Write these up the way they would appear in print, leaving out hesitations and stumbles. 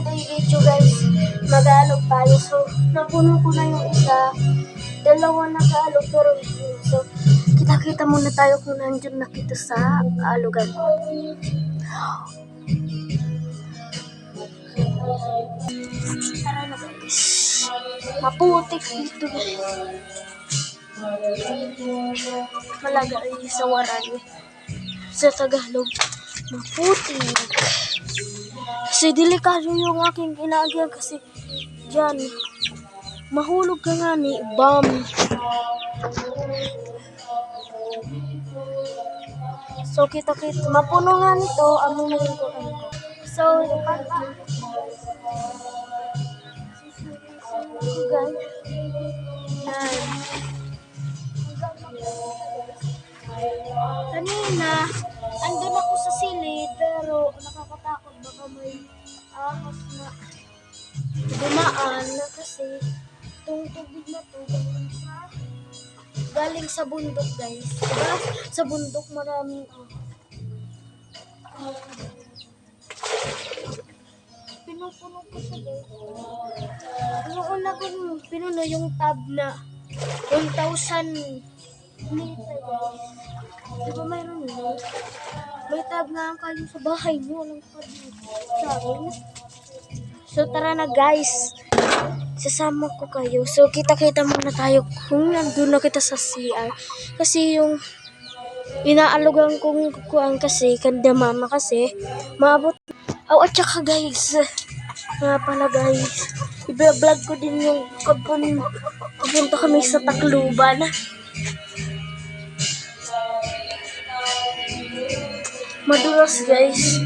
today video guys, mag-aalog tayo. So, napuno ko na yung isa. Dalawa nag-aalog pero so, kita-kita muna tayo kung nandiyan na kita sa aalogan ko. Tara na guys. Maputik dito guys. Malagay sa waran. Sa Tagalog, maputik. Kasi delikado yung aking ginagawa kasi dyan, mahulog ka nga ni bomb. So kita-kita, mapuno nga nito, among naging ko. So, guys, kanina, andun ako sa silid, pero nakakatakot baka may ahas na dumaan na kasi itong tubig na to galing sa bundok guys. Diba? Sa bundok maraming pinupuno ko siya guys. Yung una kong pinuno yung tab na 1,000 liter guys. Diba mayroon yun? May tab nga kayo sa bahay nyo. Walang tab sa akin. So tara na guys. Sasama ko kayo. So kita-kita muna tayo kung nandun na kita sa CR. Kasi yung inaalogan kong kukuhaan kasi kanda mama kasi maabot. Oh, at saka guys. Nga pala guys. I-vlog ko din yung pupunta kami sa Tacloban. Madulas guys.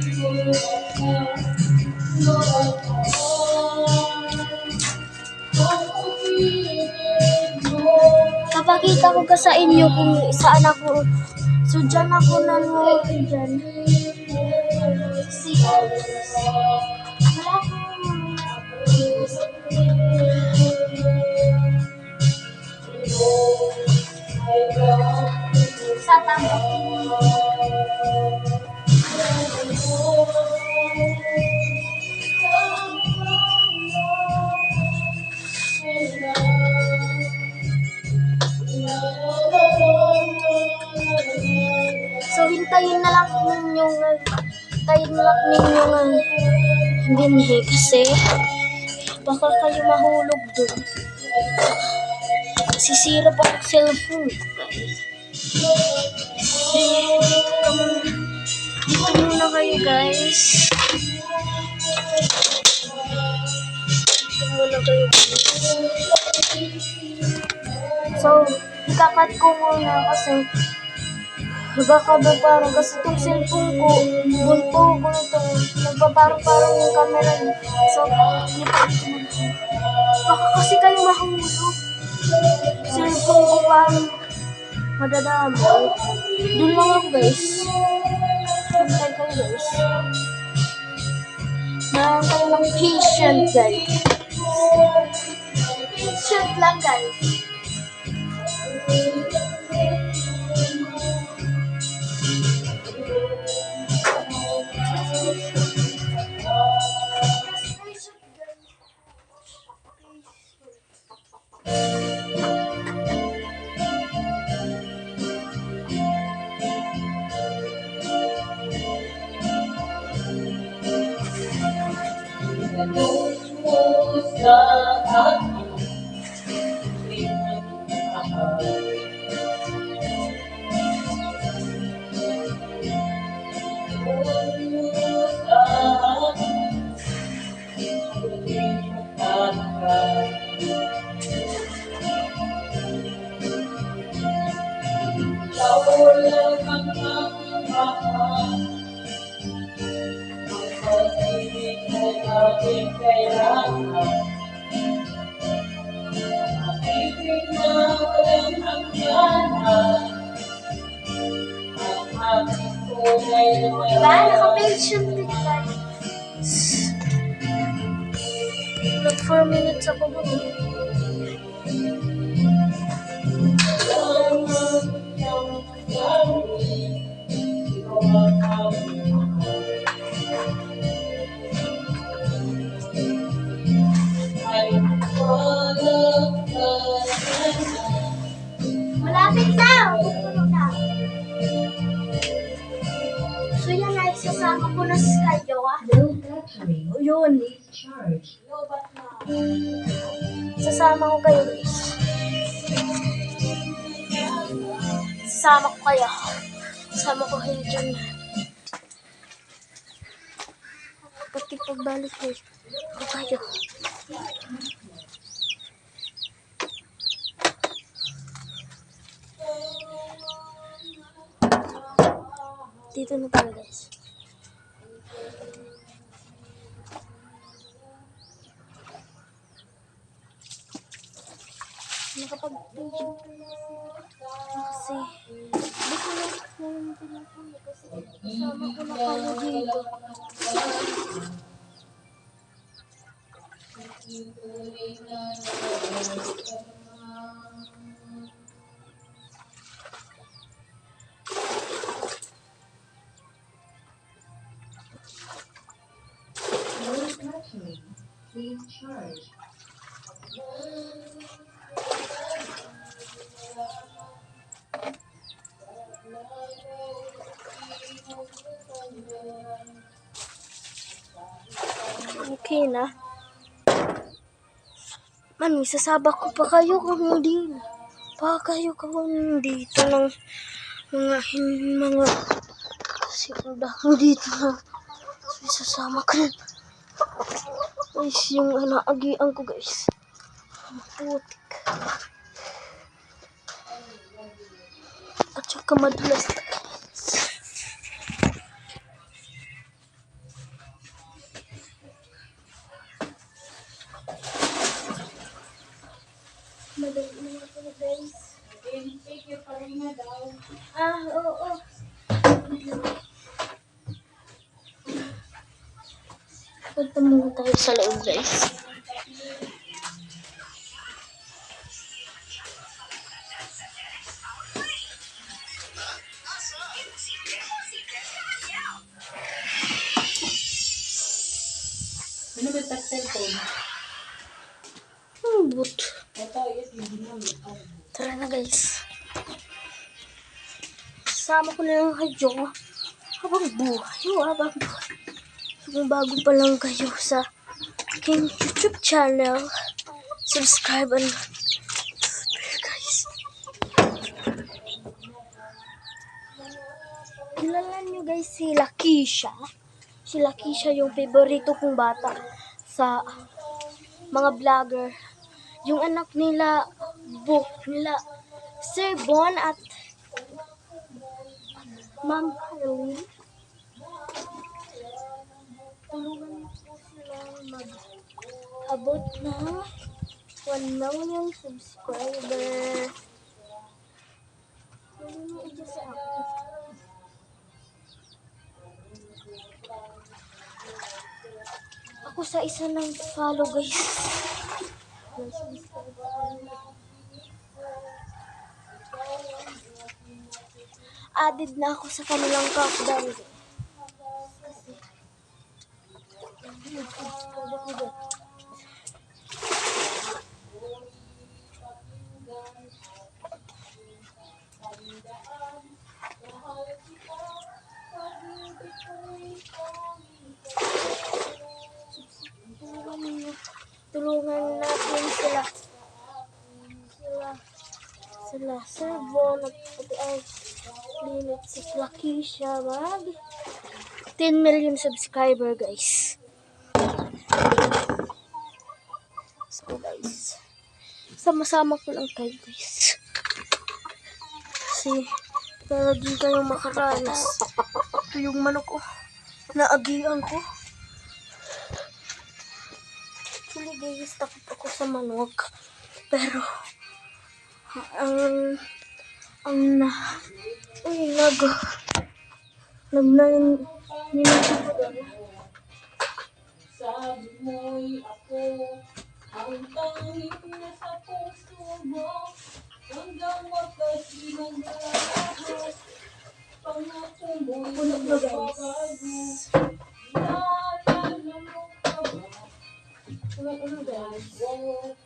Kapakita ko ka sa inyo kung saan ako. So dyan ako nanood dyan. Sa tambak. So hintayin na lang ninyong binhi kasi baka kayo mahulog dun. Sisira pa ang cellphone. Dito muna kayo guys. So, ikakat ko muna kasi baka ba parang kasi itong cellphone ko bunto ko nito nagpaparang-parang yung camera niya. So, baka kasi kayo mahulog. Cellphone ko parang madadama. Doon lang ako guys. Hantay kayo guys. Mayroon kayo ng patient guys. Patient lang guys. Diba? Naka-patient din guys. Nag 4 minutes ako doon. ah. Low battery. Yun. Please charge. Sasama ko kayo guys. Sasama ko kayo. Sasama ko kayo dyan. Pati pagbalik guys. Ako kayo. Dito na tayo guys. Nakapag-paging kasi hindi ko na yung telephone kasi kasama ko na kayo dito. Low battery. Please charge. Okay na. Man, isasabak ko pa kayo kung hindi. Pa kayo kung dito ng mga siguro dito na isasama ko. Guys, yung naagian ko guys. Putik. At saka madulas na guys. Madali na ako guys. Oo. Punta muna tayo sa loob guys. Ano ba yung cellphone? But. Tara na guys. Sama ko na lang kayo. Habang buhay. Kung bago pa lang kayo sa aking YouTube channel, subscribe and guys. Kilala nyo guys si Lakisha. Si Lakisha yung favorito kong bata sa mga vlogger. Yung anak nila, Sir Bon at Ma'am Caroline. Tulungan niyo po sila mag-abot ng 1 million subscriber. Tulungan niyo ito sa akin. Ako sa isa ng follow guys. Added na ako sa kanilang countdown. Tulungan natin sila Sir Bon at pati ay Linit si Lakisha mag 10 million subscriber guys. So guys, sama-sama ko lang kayo guys. Kasi para din kayo makaranas. Ito yung manok ko. Naagian ko. Actually guys, takot ako sa manok. Pero Sabi mo'y ako ang tanging nasa puso mo hanggang wakas ginagalahat. Pangako mo'y magbabago. Naalala mo pa ba?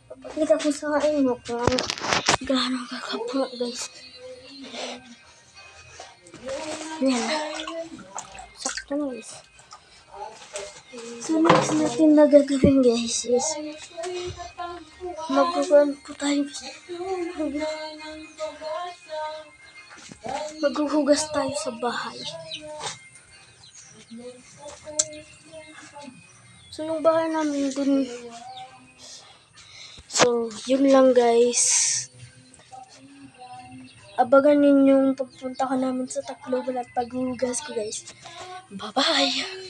papakita ko sa inyo kung gaano kakapang guys. Yan. Sakto na guys. So next natin na gagawin guys is magkukuhan po tayo. Maghuhugas tayo sa bahay. So yung bahay namin dun. So yun lang guys. Abangan ninyong pagpunta ko namin sa Tacloban at paghuhugas ko guys. Bye bye!